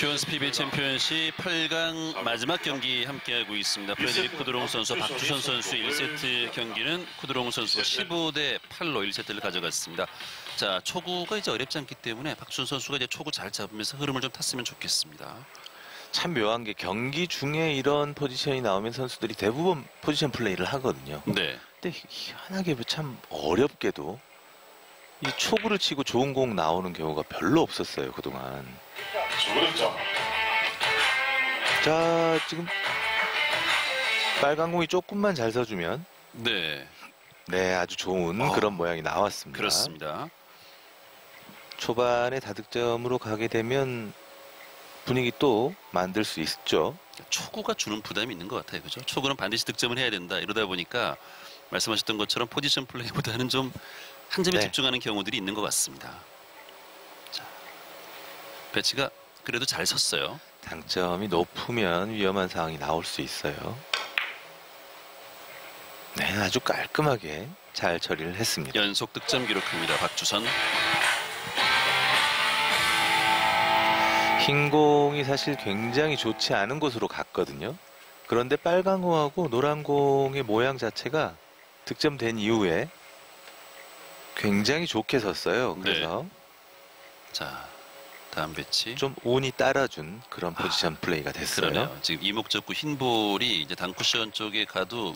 큐언스 PBA 챔피언십 8강 마지막 경기 함께하고 있습니다. 프레드릭 쿠드롱 선수, 박주선 선수의 1세트 경기는 쿠드롱 선수가 15대 8로 1세트를 가져갔습니다. 자, 초구가 이제 어렵지 않기 때문에 박주선 선수가 이제 초구 잘 잡으면서 흐름을 좀 탔으면 좋겠습니다. 참 묘한 게 경기 중에 이런 포지션이 나오면 선수들이 대부분 포지션 플레이를 하거든요. 네. 근데 희한하게 참 어렵게도 이 초구를 치고 좋은 공 나오는 경우가 별로 없었어요, 그동안. 자, 지금 빨간 공이 조금만 잘 서주면 네. 네, 아주 좋은 그런 모양이 나왔습니다. 그렇습니다. 초반에 다득점으로 가게 되면 분위기 또 만들 수 있죠. 초구가 주는 부담이 있는 것 같아요. 그죠? 초구는 반드시 득점을 해야 된다. 이러다 보니까 말씀하셨던 것처럼 포지션 플레이보다는 좀 한 점에 집중하는 경우들이 있는 것 같습니다. 자, 배치가 그래도 잘 섰어요. 당점이 높으면 위험한 상황이 나올 수 있어요. 네, 아주 깔끔하게 잘 처리를 했습니다. 연속 득점 기록합니다. 박주선. 흰 공이 사실 굉장히 좋지 않은 곳으로 갔거든요. 그런데 빨간 공하고 노란 공의 모양 자체가 득점된 이후에 굉장히 좋게 섰어요. 그래서 네. 자, 다음 배치. 좀 운이 따라준 그런 포지션 플레이가 됐어요. 그러네요. 지금 이목적구 흰 볼이 이제 당쿠션 쪽에 가도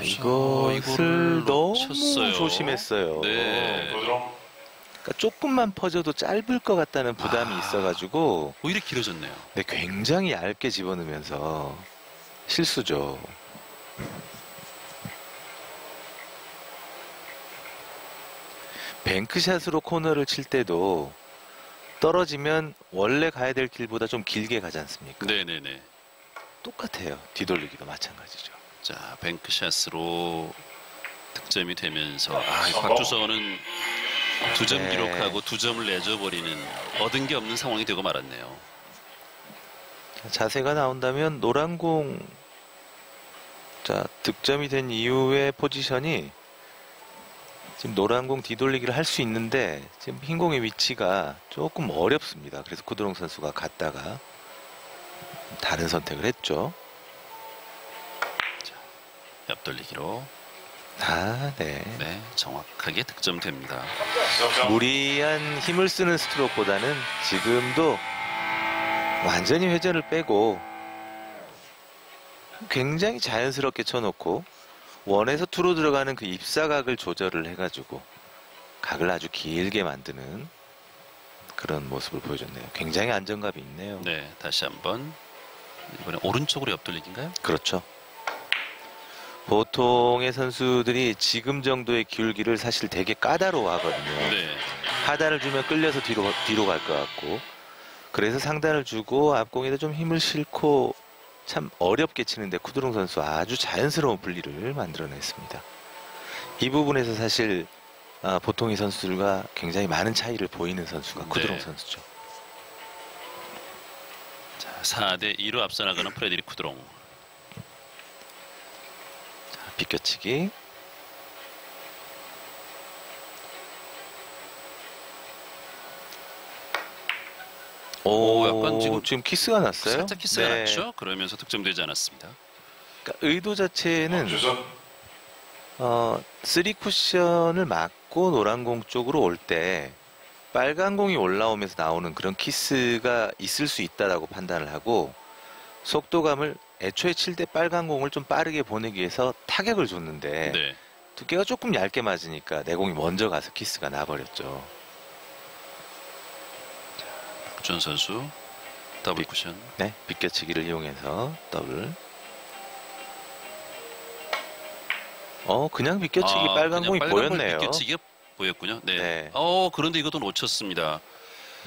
이것을 너무 놓쳤어요. 조심했어요. 네. 그러니까 조금만 퍼져도 짧을 것 같다는 부담이 있어가지고 오히려 길어졌네요. 네, 굉장히 얇게 집어넣으면서 실수죠. 뱅크샷으로 코너를 칠 때도 떨어지면 원래 가야 될 길보다 좀 길게 가지 않습니까? 네네네. 똑같아요. 뒤돌리기도 마찬가지죠. 자, 뱅크샷으로 득점이 되면서 이 박주선은 2점 네. 기록하고 2점을 내줘버리는 얻은 게 없는 상황이 되고 말았네요. 자세가 나온다면 노란 공, 자, 득점이 된 이후의 포지션이 지금 노란 공 뒤돌리기를 할 수 있는데 지금 흰 공의 위치가 조금 어렵습니다. 그래서 쿠드롱 선수가 갔다가 다른 선택을 했죠. 자, 옆돌리기로. 네. 네, 정확하게 득점됩니다. 무리한 힘을 쓰는 스트로크보다는 지금도 완전히 회전을 빼고 굉장히 자연스럽게 쳐놓고 원에서 투로 들어가는 그 입사각을 조절을 해가지고 각을 아주 길게 만드는 그런 모습을 보여줬네요. 굉장히 안정감이 있네요. 네, 다시 한번 이번에 오른쪽으로 옆돌리기인가요? 그렇죠. 보통의 선수들이 지금 정도의 기울기를 사실 되게 까다로워하거든요. 네. 하단을 주면 끌려서 뒤로 갈 것 같고, 그래서 상단을 주고 앞공에다 좀 힘을 싣고 참 어렵게 치는데 쿠드롱 선수 아주 자연스러운 분리를 만들어냈습니다. 이 부분에서 사실 보통의 선수들과 굉장히 많은 차이를 보이는 선수가 쿠드롱 선수죠. 자, 4대 2로 앞서 나가는 프레드릭 쿠드롱. 자, 비껴치기. 약간 지금 키스가 났어요? 살짝 키스가 났죠? 그러면서 득점되지 않았습니다. 그러니까 의도 자체는 3쿠션을 맞고 노란 공 쪽으로 올 때 빨간 공이 올라오면서 나오는 그런 키스가 있을 수 있다라고 판단을 하고, 속도감을 애초에 칠 때 빨간 공을 좀 빠르게 보내기 위해서 타격을 줬는데 네. 두께가 조금 얇게 맞으니까 내 공이 먼저 가서 키스가 나버렸죠. 박주선 선수 더블 쿠션. 네, 비껴치기를 이용해서 더블. 그냥 비껴치기 빨간 공이 보였네요. 비껴치기가 보였군요. 네. 네. 그런데 이것도 놓쳤습니다.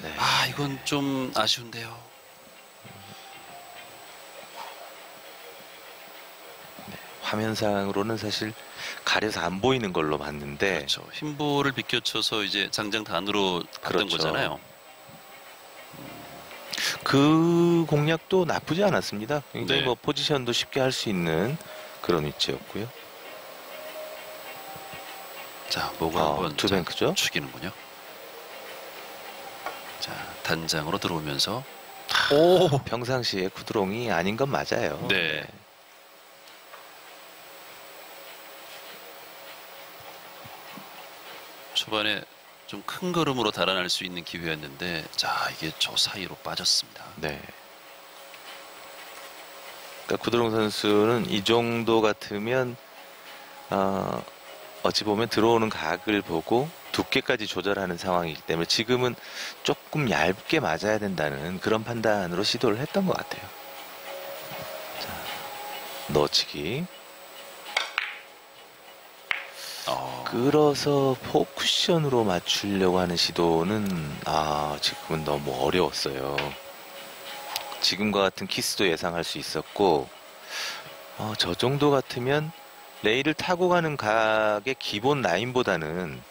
네. 이건 좀 아쉬운데요. 네, 화면상으로는 사실 가려서 안 보이는 걸로 봤는데, 그렇죠. 흰볼을 비껴쳐서 이제 장장 단으로 갔던 그렇죠. 거잖아요. 그 공략도 나쁘지 않았습니다. 굉장히 네. 포지션도 쉽게 할 수 있는 그런 위치였고요. 자, 뭐가 한번 투뱅크죠? 죽이는군요. 자, 자, 단장으로 들어오면서 오, 평상시에 쿠드롱이 아닌 건 맞아요. 네. 초반에 좀 큰 걸음으로 달아날 수 있는 기회였는데 자, 이게 저 사이로 빠졌습니다. 네. 그러니까 쿠드롱 선수는 이 정도 같으면 어찌 보면 들어오는 각을 보고 두께까지 조절하는 상황이기 때문에 지금은 조금 얇게 맞아야 된다는 그런 판단으로 시도를 했던 것 같아요. 자, 넣어치기. 끌어서 포쿠션으로 맞추려고 하는 시도는 지금은 너무 어려웠어요. 지금과 같은 키스도 예상할 수 있었고 저 정도 같으면 레일을 타고 가는 각의 기본 라인보다는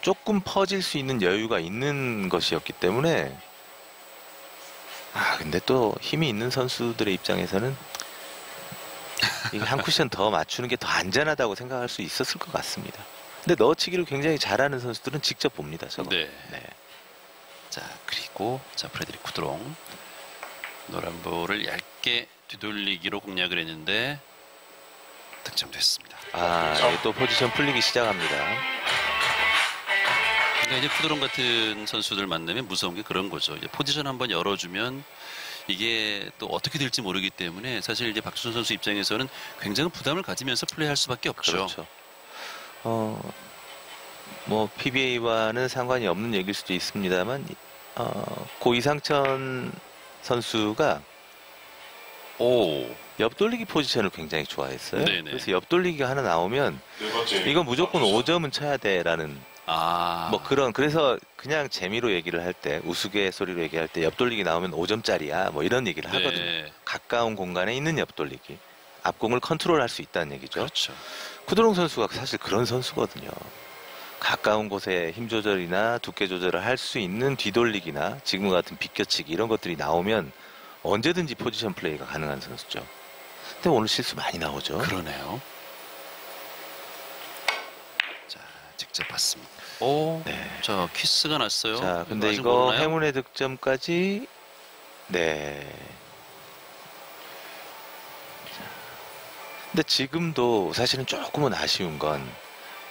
조금 퍼질 수 있는 여유가 있는 것이었기 때문에 근데 또 힘이 있는 선수들의 입장에서는 이게 한 쿠션 더 맞추는 게 더 안전하다고 생각할 수 있었을 것 같습니다. 근데 넣어치기를 굉장히 잘하는 선수들은 직접 봅니다. 저거. 네. 네. 자, 그리고 자, 프레드릭 쿠드롱 노란 볼을 얇게 뒤돌리기로 공략을 했는데 득점됐습니다. 이게 또 포지션 풀리기 시작합니다. 그러니까 이제 쿠드롱 같은 선수들 만나면 무서운 게 그런 거죠. 이제 포지션 한번 열어주면 이게 또 어떻게 될지 모르기 때문에 사실 이제 박주선 선수 입장에서는 굉장히 부담을 가지면서 플레이할 수밖에 없죠. 그렇죠. 뭐 PBA와는 상관이 없는 얘기일 수도 있습니다만 고 이상천 선수가 옆돌리기 포지션을 굉장히 좋아했어요. 네네. 그래서 옆돌리기가 하나 나오면 이건 무조건 5점은 쳐야 돼라는 뭐 그래서 그냥 재미로 얘기를 할 때 우스갯소리로 얘기할 때 옆돌리기 나오면 5점짜리야 뭐 이런 얘기를 하거든요. 네. 가까운 공간에 있는 옆돌리기 앞공을 컨트롤할 수 있다는 얘기죠. 그렇죠. 쿠드롱 선수가 사실 그런 선수거든요. 가까운 곳에 힘 조절이나 두께 조절을 할 수 있는 뒤돌리기나 지금과 같은 비껴치기 이런 것들이 나오면 언제든지 포지션 플레이가 가능한 선수죠. 근데 오늘 실수 많이 나오죠. 그러네요. 자, 직접 봤습니다. 네. 자, 키스가 났어요. 자, 근데 아직 이거 모르나요? 행운의 득점까지 네. 근데 지금도 사실은 조금은 아쉬운 건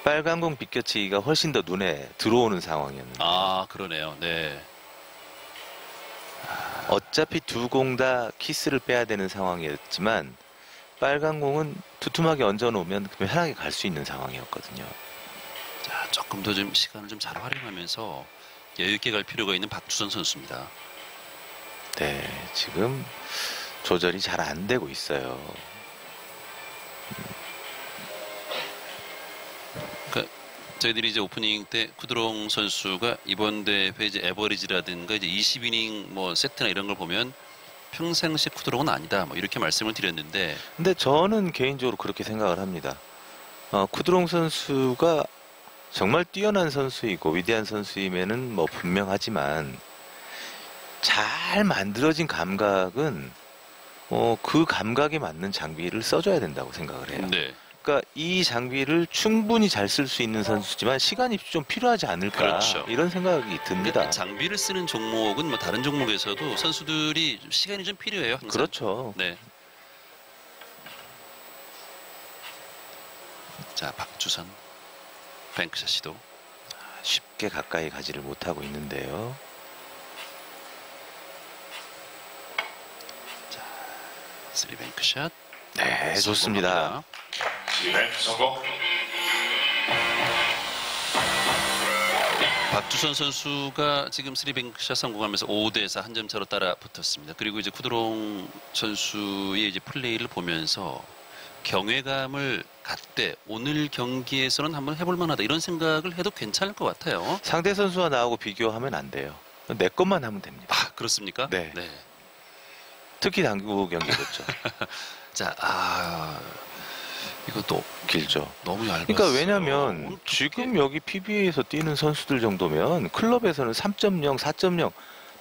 빨간 공 비껴치기가 훨씬 더 눈에 들어오는 상황이었는데 그러네요. 네. 어차피 두 공 다 키스를 빼야 되는 상황이었지만 빨간 공은 두툼하게 얹어놓으면 편하게 갈 수 있는 상황이었거든요. 자, 조금 더 좀 시간을 좀 잘 활용하면서 여유 있게 갈 필요가 있는 박주선 선수입니다. 네, 지금 조절이 잘 안 되고 있어요. 그러니까 저희들이 이제 오프닝 때 쿠드롱 선수가 이번 대회 이제 에버리지라든가 이제 20이닝 뭐 세트나 이런 걸 보면 평상시 쿠드롱은 아니다 뭐 이렇게 말씀을 드렸는데 근데 저는 개인적으로 그렇게 생각을 합니다. 쿠드롱 선수가 정말 뛰어난 선수이고 위대한 선수임에는 뭐 분명하지만 잘 만들어진 감각은 그 감각에 맞는 장비를 써줘야 된다고 생각을 해요. 네. 그러니까 이 장비를 충분히 잘 쓸 수 있는 선수지만 시간이 좀 필요하지 않을까 그렇죠. 이런 생각이 듭니다. 장비를 쓰는 종목은 뭐 다른 종목에서도 선수들이 좀 시간이 좀 필요해요. 항상. 그렇죠. 네. 자, 박주선 뱅크샷 시도. 쉽게 가까이 가지를 못하고 있는데요. 자, 3뱅크샷. 네, 좋습니다. 성공. 박주선 선수가 지금 3뱅크샷 성공하면서 5대4 한 점 차로 따라 붙었습니다. 그리고 이제 쿠드롱 선수의 이제 플레이를 보면서 경외감을 갖되 오늘 경기에서는 한번 해볼 만하다 이런 생각을 해도 괜찮을 것 같아요. 상대 선수와 나하고 비교하면 안 돼요. 내 것만 하면 됩니다. 그렇습니까? 네. 특히 당구 경기였죠. 자, 이것도 길죠. 너무 얇았어요. 그러니까 왜냐면 지금 여기 PBA에서 뛰는 선수들 정도면 클럽에서는 3.0, 4.0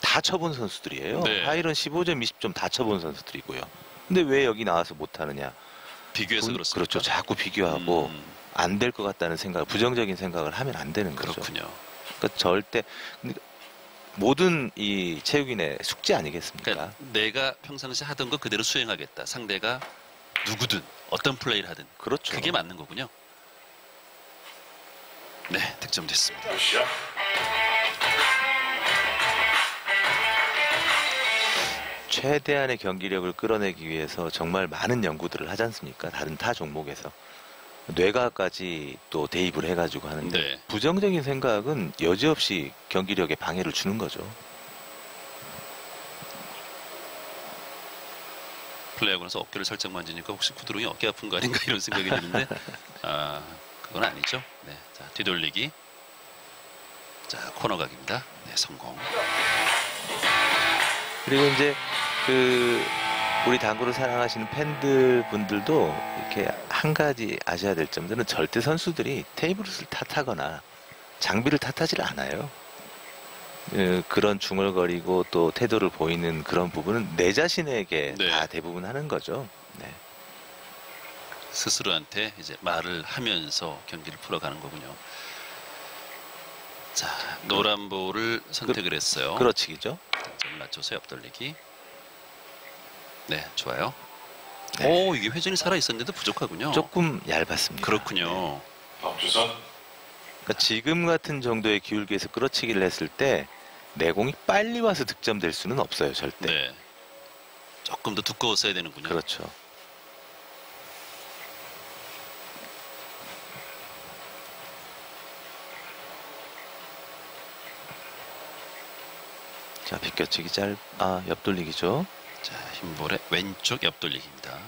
다 쳐본 선수들이에요. 네. 하이런 15점, 20점 다 쳐본 선수들이고요. 근데 왜 여기 나와서 못하느냐? 비교해서 그렇습니다. 그렇죠. 자꾸 비교하고 안 될 것 같다는 생각, 부정적인 생각을 하면 안 되는 거죠. 그렇군요. 그러니까 절대 근데 모든 이 체육인의 숙제 아니겠습니까? 그러니까 내가 평상시 하던 거 그대로 수행하겠다. 상대가 누구든 어떤 플레이를 하든 그렇죠. 그게 맞는 거군요. 네, 득점됐습니다. 굿샷. 최대한의 경기력을 끌어내기 위해서 정말 많은 연구들을 하지 않습니까? 다른 타 종목에서. 뇌과까지 또 대입을 해가지고 하는데 네. 부정적인 생각은 여지없이 경기력에 방해를 주는 거죠. 플레이하고 나서 어깨를 살짝 만지니까 혹시 구드롱이 어깨 아픈 거 아닌가 이런 생각이 드는데 아, 그건 아니죠. 네, 자 뒤돌리기. 자 코너각입니다. 네, 성공. 그리고 이제 그 우리 당구를 사랑하시는 팬들 분들도 이렇게 한 가지 아셔야 될 점들은 절대 선수들이 테이블을 탓하거나 장비를 탓하지 않아요. 그런 중얼거리고 또 태도를 보이는 그런 부분은 내 자신에게 네. 다 대부분 하는 거죠. 네. 스스로한테 이제 말을 하면서 경기를 풀어가는 거군요. 자 노란 볼을 선택을 했어요. 그렇지기죠. 점 낮춰서 옆돌리기. 네, 좋아요. 네. 오, 이게 회전이 살아 있었는데도 부족하군요. 조금 얇았습니다. 그렇군요. 박주선. 그러니까 지금 같은 정도의 기울기에서 끌어치기를 했을 때 내공이 빨리 와서 득점될 수는 없어요, 절대. 네. 조금 더 두꺼웠어야 되는군요. 그렇죠. 자, 비껴치기 옆돌리기죠. 자, 흰볼의 왼쪽 옆돌리기입니다.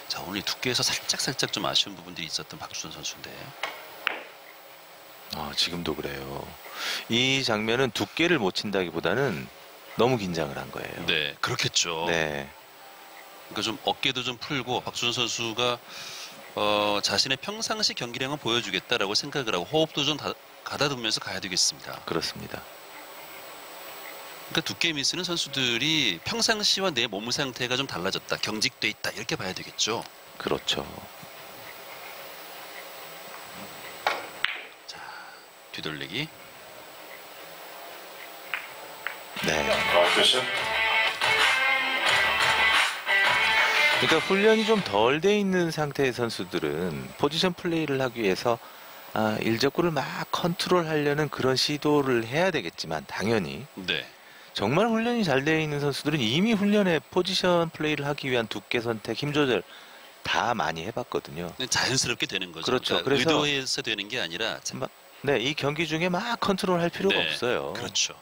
자, 오늘 두께에서 살짝 좀 아쉬운 부분들이 있었던 박주선 선수인데. 지금도 그래요. 이 장면은 두께를 못 친다기보다는 너무 긴장을 한 거예요. 네, 그렇겠죠. 네. 그러니까 좀 어깨도 좀 풀고 박주선 선수가 자신의 평상시 경기량을 보여주겠다라고 생각을 하고 호흡도 좀 가다듬으면서 가야 되겠습니다. 그렇습니다. 그러니까 두께 미스는 선수들이 평상시와 내 몸 상태가 좀 달라졌다, 경직돼 있다 이렇게 봐야 되겠죠. 그렇죠. 자, 뒤돌리기. 네. 굿샷. 그러니까 훈련이 좀 덜 돼 있는 상태의 선수들은 포지션 플레이를 하기 위해서 일적구를 막 컨트롤하려는 그런 시도를 해야 되겠지만 당연히 네. 정말 훈련이 잘 되어 있는 선수들은 이미 훈련에 포지션 플레이를 하기 위한 두께 선택, 힘 조절 다 많이 해봤거든요. 자연스럽게 되는 거죠. 그렇죠. 그러니까 그래서 의도해서 되는 게 아니라 네, 이 경기 중에 막 컨트롤할 필요가 네, 없어요. 그렇죠.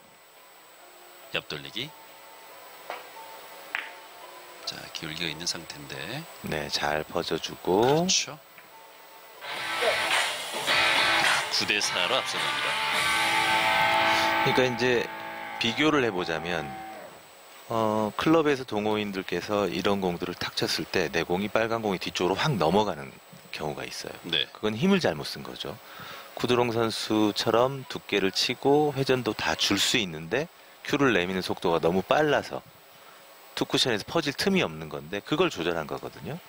옆돌리기. 자, 기울기가 있는 상태인데. 네, 잘 퍼져주고. 그렇죠. 9대 4로 앞서갑니다. 그러니까 이제 비교를 해보자면 클럽에서 동호인들께서 이런 공들을 탁 쳤을 때 내 공이 빨간 공이 뒤쪽으로 확 넘어가는 경우가 있어요. 네. 그건 힘을 잘못 쓴 거죠. 쿠드롱 선수처럼 두께를 치고 회전도 다 줄 수 있는데 큐를 내미는 속도가 너무 빨라서 투쿠션에서 퍼질 틈이 없는 건데 그걸 조절한 거거든요.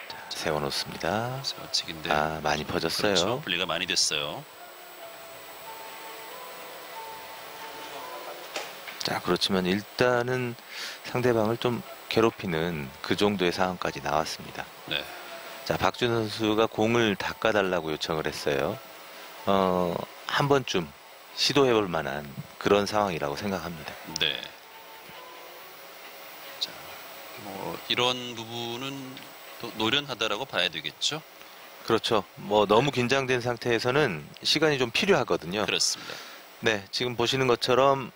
자, 세워놓습니다. 세워치기인데. 많이 퍼졌어요. 그렇죠. 분리가 많이 됐어요. 자, 그렇지만 일단은 상대방을 좀 괴롭히는 그 정도의 상황까지 나왔습니다. 네. 자, 박준 선수가 공을 닦아달라고 요청을 했어요. 한 번쯤 시도해볼 만한 그런 상황이라고 생각합니다. 네. 자, 뭐 이런 부분은 또 노련하다라고 봐야 되겠죠. 그렇죠. 뭐 너무 긴장된 상태에서는 시간이 좀 필요하거든요. 그렇습니다. 네, 지금 보시는 것처럼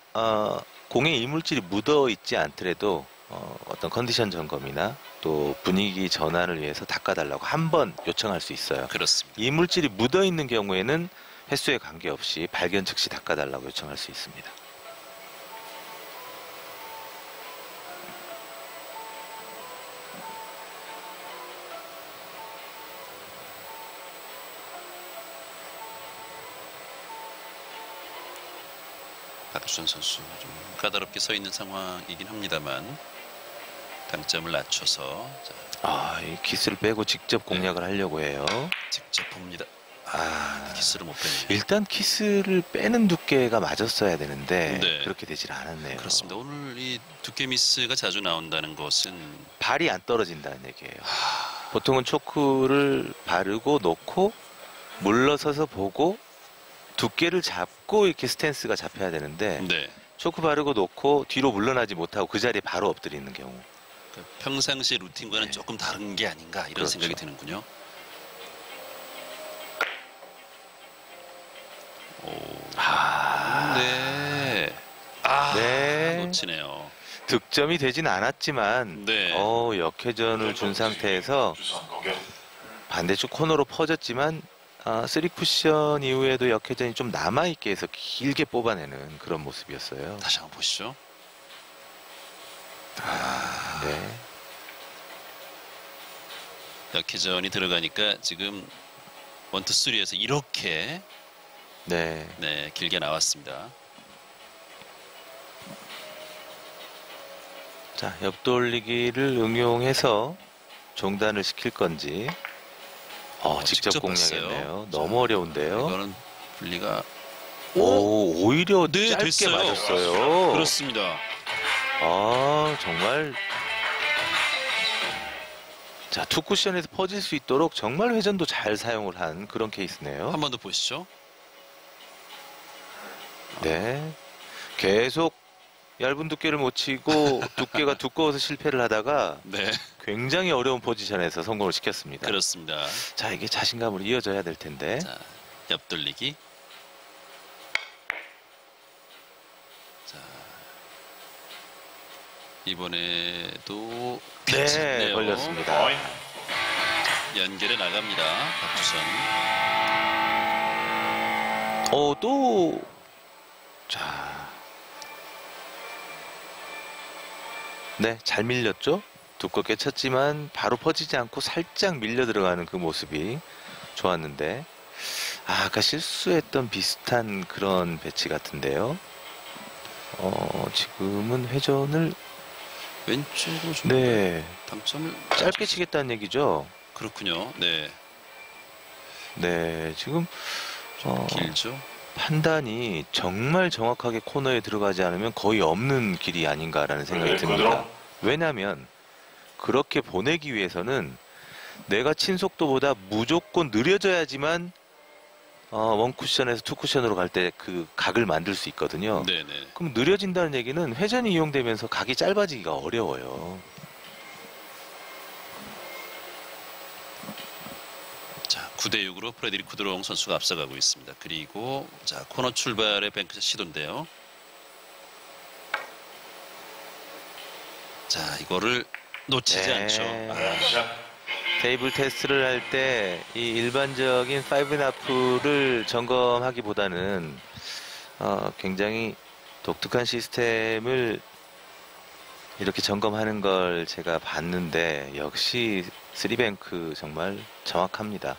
공에 이물질이 묻어 있지 않더라도 어떤 컨디션 점검이나 또 분위기 전환을 위해서 닦아달라고 한 번 요청할 수 있어요. 그렇습니다. 이물질이 묻어 있는 경우에는 횟수에 관계없이 발견 즉시 닦아달라고 요청할 수 있습니다. 박주선 선수 좀 까다롭게 서 있는 상황이긴 합니다만 당점을 낮춰서 자, 이 기스를 빼고 직접 공략을 하려고 해요. 직접 봅니다. 키스를 못 빼네요. 일단 키스를 빼는 두께가 맞았어야 되는데 네. 그렇게 되질 않았네요. 그렇습니다. 오늘 이 두께 미스가 자주 나온다는 것은 발이 안 떨어진다는 얘기예요. 보통은 초크를 바르고 놓고 물러서서 보고 두께를 잡고 이렇게 스탠스가 잡혀야 되는데 네. 초크 바르고 놓고 뒤로 물러나지 못하고 그 자리에 바로 엎드리는 경우. 그러니까 평상시 루틴과는 네. 조금 다른 게 아닌가 이런 그렇죠. 생각이 드는군요. 네. 네. 놓치네요. 득점이 되진 않았지만 네. 역회전을 준 상태에서 주선 공격. 반대쪽 코너로 퍼졌지만 3쿠션 이후에도 역회전이 좀 남아있게 해서 길게 뽑아내는 그런 모습이었어요. 다시 한번 보시죠. 네. 역회전이 들어가니까 지금 1, 2, 3에서 이렇게 네. 네, 길게 나왔습니다. 자, 옆돌리기를 응용해서 종단을 시킬 건지. 직접 직접 공략했네요. 봤어요. 너무 어려운데요. 이거는 분리가 오히려 네, 짧게 됐어요. 맞았어요. 그렇습니다. 정말. 자, 투 쿠션에서 퍼질 수 있도록 정말 회전도 잘 사용을 한 그런 케이스네요. 한 번 더 보시죠. 네. 계속 얇은 두께를 못 치고 두께가 두꺼워서 실패를 하다가 네, 굉장히 어려운 포지션에서 성공을 시켰습니다. 그렇습니다. 자, 이게 자신감으로 이어져야 될 텐데. 자, 옆돌리기. 자, 이번에도 네, 괜찮네요. 걸렸습니다. 포인트. 연결해 나갑니다. 박주선. 또. 자. 네, 잘 밀렸죠? 두껍게 쳤지만 바로 퍼지지 않고 살짝 밀려 들어가는 그 모습이 좋았는데 아까 실수했던 비슷한 그런 배치 같은데요. 지금은 회전을 왼쪽으로 좀 네, 당점을 짧게 치겠다는 얘기죠. 그렇군요. 네, 네, 지금 길죠. 판단이 정말 정확하게 코너에 들어가지 않으면 거의 없는 길이 아닌가라는 생각이 듭니다. 왜냐하면 그렇게 보내기 위해서는 내가 친 속도보다 무조건 느려져야지만 원 쿠션에서 투 쿠션으로 갈 때 그 각을 만들 수 있거든요. 네네. 그럼 느려진다는 얘기는 회전이 이용되면서 각이 짧아지기가 어려워요. 자, 9대6으로 프레드릭 쿠드롱 선수가 앞서가고 있습니다. 그리고 자, 코너 출발의 뱅크샷 시도인데요. 자, 이거를 놓치지 네. 않죠. 테이블 테스트를 할 때 이 일반적인 5&하프를 점검하기보다는 굉장히 독특한 시스템을 이렇게 점검하는 걸 제가 봤는데 역시 3뱅크 정말 정확합니다.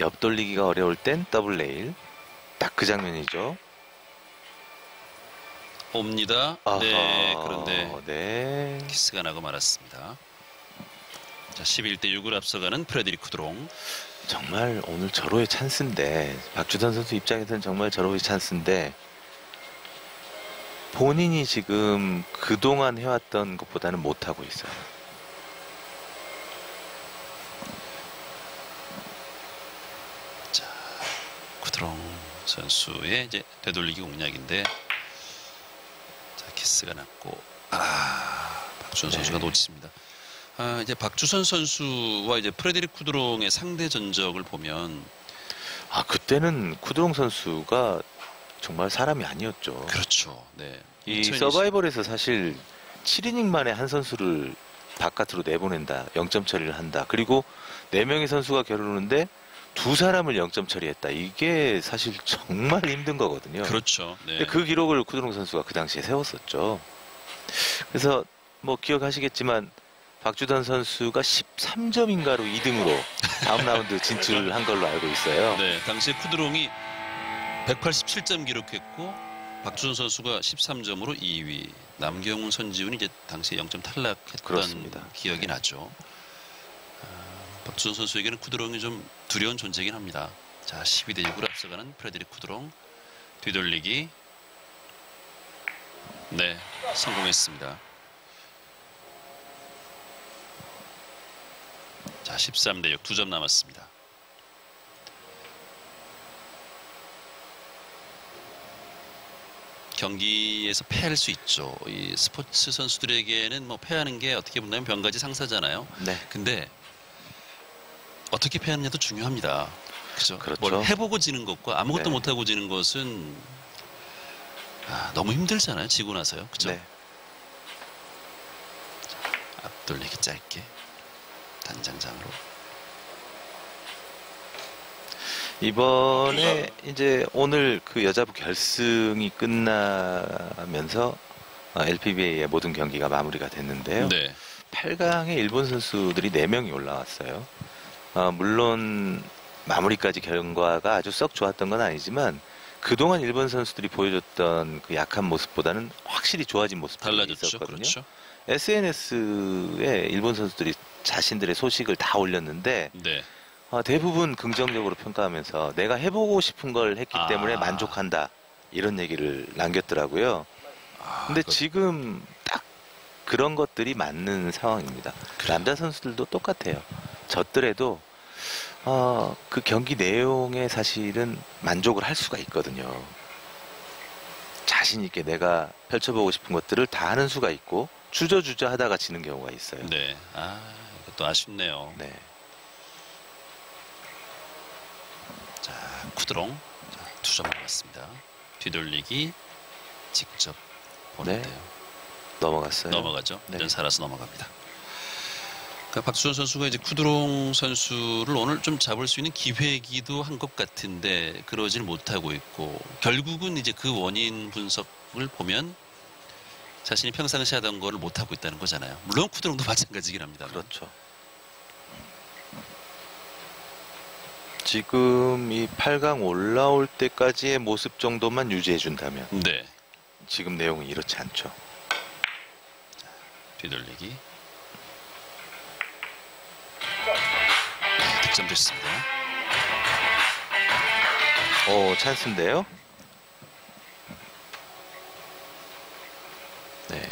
옆 돌리기가 어려울 땐 더블 레일 딱 그 장면이죠. 옵니다. 네, 그런데 네. 키스가 나고 말았습니다. 자, 11대6을 앞서가는 프레드릭 쿠드롱. 정말 오늘 절호의 찬스인데 박주선 선수 입장에서는 정말 절호의 찬스인데 본인이 지금 그동안 해왔던 것보다는 못하고 있어요. 자, 쿠드롱 선수의 이제 되돌리기 공략인데 자, 키스가 났고 박주선 선수가 네. 놓칩니다. 이제 박주선 선수와 이제 프레드릭 쿠드롱의 상대 전적을 보면 그때는 쿠드롱 선수가 정말 사람이 아니었죠. 그렇죠. 네. 이 2020 서바이벌에서 사실 7이닝 만에 한 선수를 바깥으로 내보낸다. 0점 처리를 한다. 그리고 4명의 선수가 겨루는데 2사람을 0점 처리했다. 이게 사실 정말 힘든 거거든요. 그렇죠. 네. 근데 그 기록을 쿠드롱 선수가 그 당시에 세웠었죠. 그래서 뭐 기억하시겠지만 박주선 선수가 13점인가로 2등으로 다음 라운드 진출한 걸로 알고 있어요. 네, 당시에 쿠드롱이 187점 기록했고 박주선 선수가 13점으로 2위, 남경훈, 선지훈이 이제 당시에 0점 탈락했던 그렇습니다. 기억이 네. 나죠. 박주선 선수에게는 쿠드롱이 좀 두려운 존재이긴 합니다. 자, 12대 6으로 앞서가는 프레드릭 쿠드롱. 뒤돌리기. 네, 성공했습니다. 자, 13대 6, 2점 남았습니다. 경기에서 패할 수 있죠. 이 스포츠 선수들에게는 뭐 패하는 게 어떻게 보면 병가지 상사잖아요. 네. 근데 어떻게 패하느냐도 중요합니다. 그죠? 그렇죠. 뭘 해보고 지는 것과 아무것도 네. 못하고 지는 것은 너무 힘들잖아요. 지고 나서요. 그죠? 네. 앞돌리기 짧게 단장장으로. 이번에 이제 오늘 그 여자부 결승이 끝나면서 LPBA의 모든 경기가 마무리가 됐는데요. 네. 8강에 일본 선수들이 4명이 올라왔어요. 물론 마무리까지 결과가 아주 썩 좋았던 건 아니지만 그동안 일본 선수들이 보여줬던 그 약한 모습보다는 확실히 좋아진 모습들이 달라졌죠. 있었거든요. 그렇죠. SNS에 일본 선수들이 자신들의 소식을 다 올렸는데 네. 대부분 긍정적으로 평가하면서 내가 해보고 싶은 걸 했기 때문에 만족한다 이런 얘기를 남겼더라고요. 근데 지금 딱 그런 것들이 맞는 상황입니다. 남자 선수들도 똑같아요. 졌더라도 그 경기 내용에 사실은 만족을 할 수가 있거든요. 자신 있게 내가 펼쳐보고 싶은 것들을 다 하는 수가 있고 주저주저 하다가 지는 경우가 있어요. 네. 이것도 아쉽네요. 네. 자, 쿠드롱. 자, 2점 남았습니다. 뒤돌리기 직접 보는데요. 넘어갔어요. 넘어가죠. 네. 일단 살아서 넘어갑니다. 그러니까 박주선 선수가 이제 쿠드롱 선수를 오늘 좀 잡을 수 있는 기회이기도 한 것 같은데 그러질 못하고 있고 결국은 이제 그 원인 분석을 보면 자신이 평상시 하던 거를 못하고 있다는 거잖아요. 물론 쿠드롱도 마찬가지긴 합니다. 그렇죠. 지금 이 8강 올라올 때까지의 모습 정도만 유지해준다면 네. 지금 내용은 이렇지 않죠. 뒤돌리기. 네, 득점 됐습니다. 찬스인데요. 네.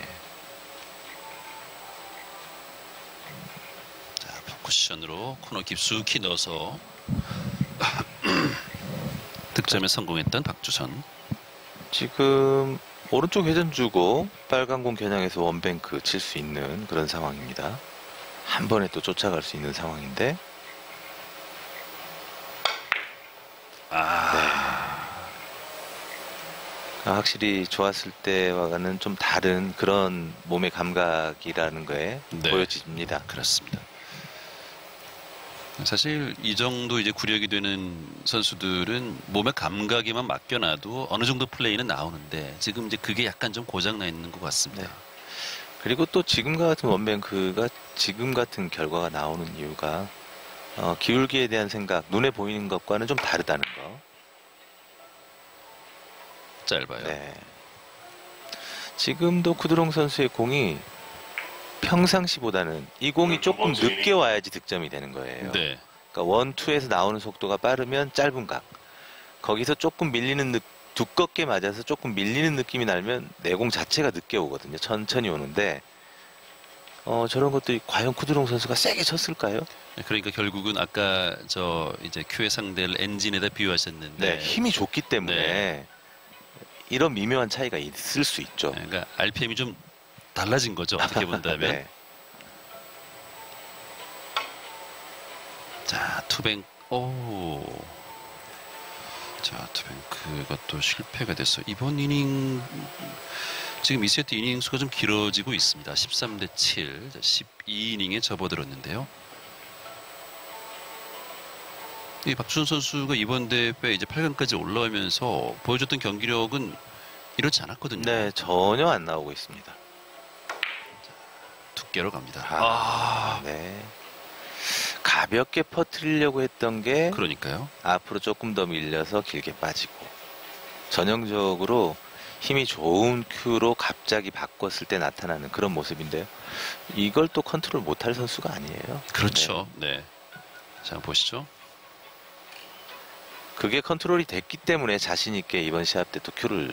자, 포쿠션으로 코너 깊숙이 넣어서 득점에 성공했던 박주선. 지금 오른쪽 회전 주고 빨간 공 겨냥해서 원뱅크 칠 수 있는 그런 상황입니다. 한 번에 또 쫓아갈 수 있는 상황인데 확실히 좋았을 때와는 좀 다른 그런 몸의 감각이라는 거에 네. 보여집니다. 그렇습니다. 사실 이 정도 이제 구력이 되는 선수들은 몸의 감각에만 맡겨놔도 어느 정도 플레이는 나오는데 지금 이제 그게 약간 좀 고장나 있는 것 같습니다. 네. 그리고 또 지금과 같은 원뱅크가 지금 같은 결과가 나오는 이유가 기울기에 대한 생각, 눈에 보이는 것과는 좀 다르다는 거. 짧아요. 네. 지금도 쿠드롱 선수의 공이 평상시보다는 이 공이 조금 늦게 와야지 득점이 되는 거예요. 네. 그러니까 원, 투에서 나오는 속도가 빠르면 짧은 각. 거기서 조금 밀리는 두껍게 맞아서 조금 밀리는 느낌이 나면 내 공 자체가 늦게 오거든요. 천천히 오는데 저런 것들이 과연 쿠드롱 선수가 세게 쳤을까요? 그러니까 결국은 아까 이제 큐의 상대를 엔진에다 비유하셨는데 네, 힘이 좋기 때문에 네. 이런 미묘한 차이가 있을 수 있죠. 그러니까 RPM이 좀 달라진 거죠. 어떻게 본다면. 네. 자, 투뱅. 자, 투뱅크가 또 실패가 됐어. 이번 이닝 지금 2세트 이닝 수가 좀 길어지고 있습니다. 13대 7, 12이닝에 접어들었는데요. 이 박주선 선수가 이번 대회 이제 8강까지 올라오면서 보여줬던 경기력은 이렇지 않았거든요. 네, 전혀 안 나오고 있습니다. 두께로 갑니다. 네. 가볍게 퍼뜨리려고 했던 게 그러니까요. 앞으로 조금 더 밀려서 길게 빠지고 전형적으로 힘이 좋은 큐로 갑자기 바꿨을 때 나타나는 그런 모습인데요. 이걸 또 컨트롤 못할 선수가 아니에요. 그렇죠. 네. 자, 보시죠. 그게 컨트롤이 됐기 때문에 자신 있게 이번 시합 때 또 큐를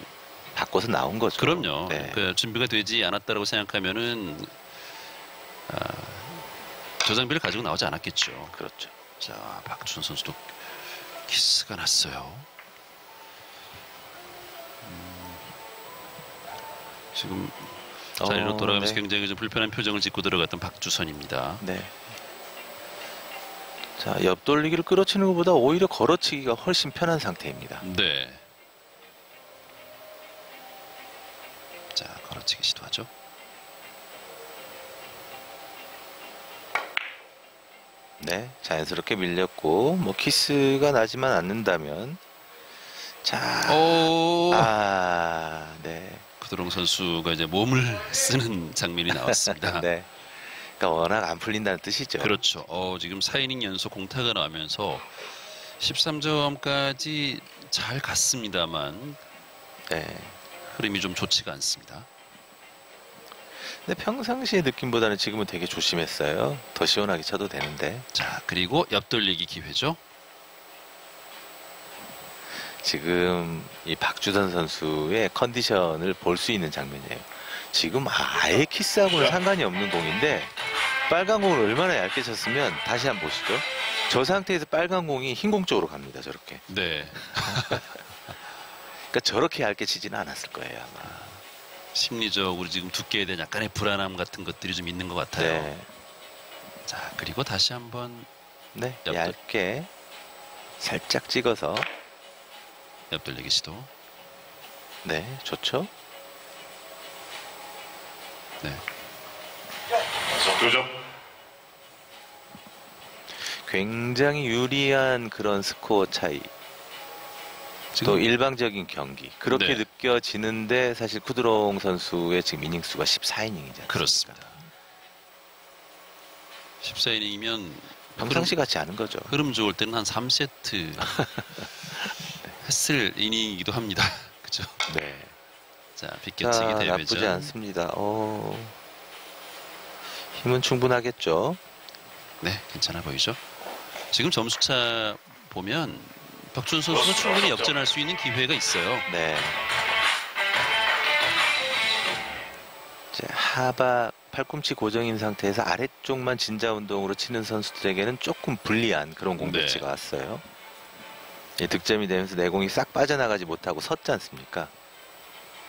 바꿔서 나온 거죠. 그럼요. 네. 그 준비가 되지 않았다고 생각하면은 저 장비를 가지고 나오지 않았겠죠. 그렇죠. 자, 박주선 선수도 키스가 났어요. 지금 자리로 돌아가면서 네. 굉장히 좀 불편한 표정을 짓고 들어갔던 박주선입니다. 네. 자, 옆돌리기를 끌어치는 것보다 오히려 걸어치기가 훨씬 편한 상태입니다. 네. 자, 걸어치기 시도하죠. 네, 자연스럽게 밀렸고 뭐 키스가 나지만 않는다면 자, 오, 네, 구드롱 선수가 이제 몸을 쓰는 장면이 나왔습니다. 네. 그러니까 워낙 안 풀린다는 뜻이죠. 그렇죠. 지금 4이닝 연속 공타가 나오면서 13점까지 잘 갔습니다만 네. 흐름이 좀 좋지가 않습니다. 근데 평상시의 느낌보다는 지금은 되게 조심했어요. 더 시원하게 쳐도 되는데 자, 그리고 옆돌리기 기회죠. 지금 이 박주선 선수의 컨디션을 볼 수 있는 장면이에요. 지금 아예 키스하고는 상관이 없는 공인데 빨간 공을 얼마나 얇게 쳤으면 다시 한번 보시죠. 저 상태에서 빨간 공이 흰 공 쪽으로 갑니다. 저렇게. 네. 그러니까 저렇게 얇게 치지는 않았을 거예요 아마. 심리적으로 지금 두께에 대한 약간의 불안함 같은 것들이 좀 있는 것 같아요. 네, 자, 그리고 다시 한번 네, 옆돌- 얇게 살짝 찍어서 옆돌리기 시도. 네, 좋죠. 네. 석교점 굉장히 유리한 그런 스코어 차이. 또 일방적인 경기 그렇게 네. 느껴지는데 사실 쿠드롱 선수의 지금 이닝 수가 14이닝이잖아요. 그렇습니다. 14이닝이면 평상시 같지 않은 거죠. 흐름 좋을 때는 한 3세트 했을 이닝이기도 합니다. 그죠? 네. 자, 자, 빗겨치기 나쁘지 대회전. 않습니다. 힘은 충분하겠죠. 네, 괜찮아 보이죠? 지금 점수차 보면 박준 선수가 충분히 역전할 수 있는 기회가 있어요. 네. 이제 하바 팔꿈치 고정인 상태에서 아래쪽만 진자 운동으로 치는 선수들에게는 조금 불리한 그런 공배치가 네. 왔어요. 득점이 되면서 내공이 싹 빠져나가지 못하고 섰지 않습니까?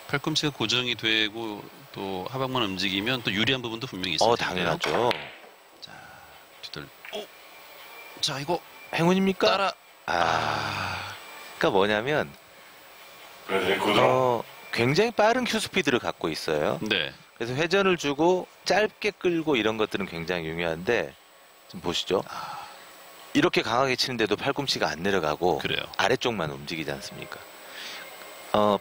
팔꿈치가 고정이 되고 또 하방만 움직이면 또 유리한 부분도 분명히 있을 텐데요. 당연하죠. 자, 뒤돌. 오, 자, 이거 행운입니까? 따라. 그러니까 뭐냐면 브래들리 쿠드롱 굉장히 빠른 큐 스피드를 갖고 있어요. 네, 그래서 회전을 주고 짧게 끌고 이런 것들은 굉장히 중요한데 좀 보시죠. 이렇게 강하게 치는데도 팔꿈치가 안 내려가고 그래요. 아래쪽만 움직이지 않습니까?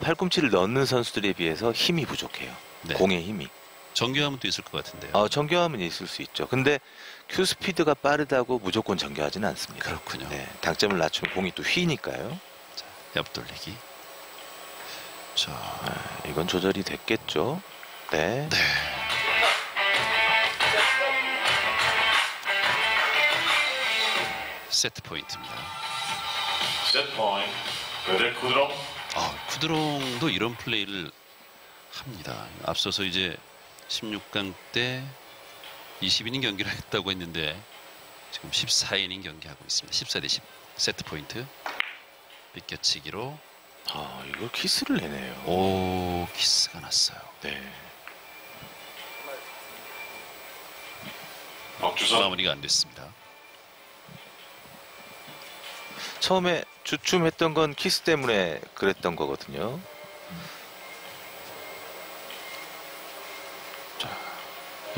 팔꿈치를 넣는 선수들에 비해서 힘이 부족해요. 네. 공의 힘이. 정교함은 또 있을 것 같은데요. 정교함은 있을 수 있죠. 근데 큐 스피드가 빠르다고 무조건 정교하지는 않습니다. 그렇군요. 네, 당점을 낮추면 공이 또 휘니까요. 자, 옆돌리기. 자, 이건 조절이 됐겠죠. 네. 네. 세트 포인트입니다. 세트 포인트 브래들리 쿠드롱 쿠드롱도 이런 플레이를 합니다. 앞서서 이제 16강 때 20이닝 경기를 했다고 했는데 지금 14이닝 경기하고 있습니다. 14대 10 세트 포인트. 빗겨치기로 이거 키스를 내네요. 오, 키스가 났어요. 네. 박주선 마무리가 안 됐습니다. 처음에 주춤했던 건 키스 때문에 그랬던 거거든요. 자,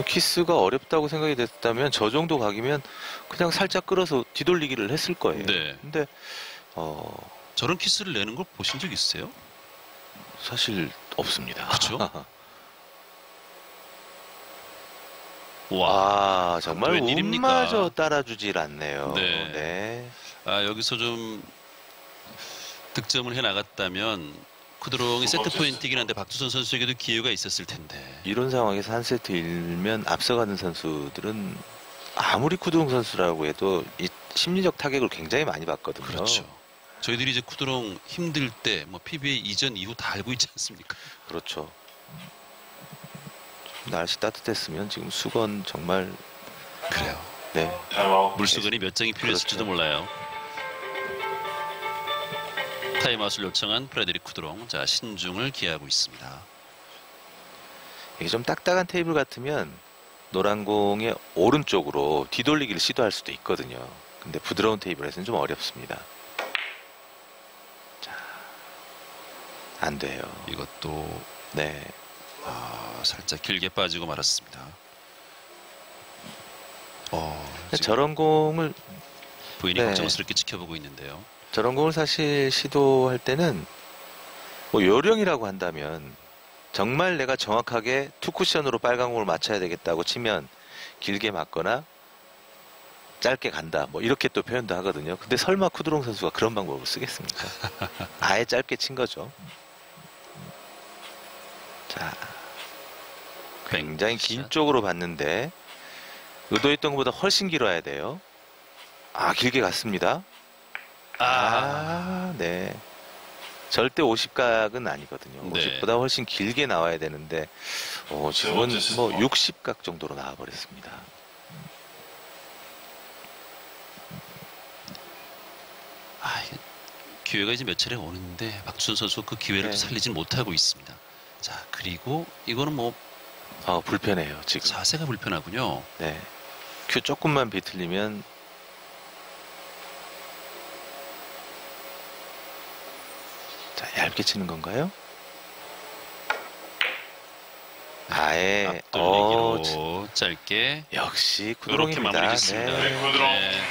키스가 어렵다고 생각이 됐다면 저 정도 각이면 그냥 살짝 끌어서 뒤돌리기를 했을 거예요. 네. 근데 저런 키스를 내는 걸 보신 적 있으세요? 사실 없습니다. 그렇죠? 와, 정말 웬일입니까? 운마저 따라주질 않네요. 네. 네. 여기서 좀 득점을 해 나갔다면 쿠드롱이 세트 포인트이긴 한데 박주선 선수에게도 기회가 있었을 텐데. 이런 상황에서 한 세트 일면 앞서가는 선수들은 아무리 쿠드롱 선수라고 해도 이 심리적 타격을 굉장히 많이 받거든요. 그렇죠. 저희들이 이제 쿠드롱 힘들 때 뭐 PBA 이전 이후 다 알고 있지 않습니까? 그렇죠. 날씨 따뜻했으면 지금 수건 정말 그래요. 네. Timeout. 물수건이 몇 장이 필요했을지도 그렇죠. 몰라요. 타임아웃을 요청한 프레드릭 쿠드롱. 자, 신중을 기하고 있습니다. 이게 좀 딱딱한 테이블 같으면 노란 공의 오른쪽으로 뒤돌리기를 시도할 수도 있거든요. 근데 부드러운 테이블에서는 좀 어렵습니다. 자, 안 돼요. 이것도 네. 살짝 길게 빠지고 말았습니다. 지금 저런 공을 부인이 네. 걱정스럽게 지켜보고 있는데요. 저런 공을 사실 시도할 때는 뭐 요령이라고 한다면 정말 내가 정확하게 투 쿠션으로 빨간 공을 맞춰야 되겠다고 치면 길게 맞거나 짧게 간다 뭐 이렇게 또 표현도 하거든요. 근데 설마 쿠드롱 선수가 그런 방법을 쓰겠습니까? 아예 짧게 친 거죠. 자, 굉장히 긴 샷. 쪽으로 봤는데 의도했던 것보다 훨씬 길어야 돼요. 길게 갔습니다. 네. 절대 50각은 아니거든요. 네. 50보다 훨씬 길게 나와야 되는데 지금은 뭐 60각 정도로 나와버렸습니다. 이게 기회가 이제 몇 차례 오는데 박주선 선수가 그 기회를 네. 살리진 못하고 있습니다. 자, 그리고 이거는 뭐 불편해요 지금. 자세가 불편하군요. 네. 큐 조금만 비틀리면 자, 얇게 치는 건가요? 아예 앞돌리기로 짧게 역시 이렇게 쿠드롱입니다. 마무리 짓습니다. 네. 쿠드롱. 네.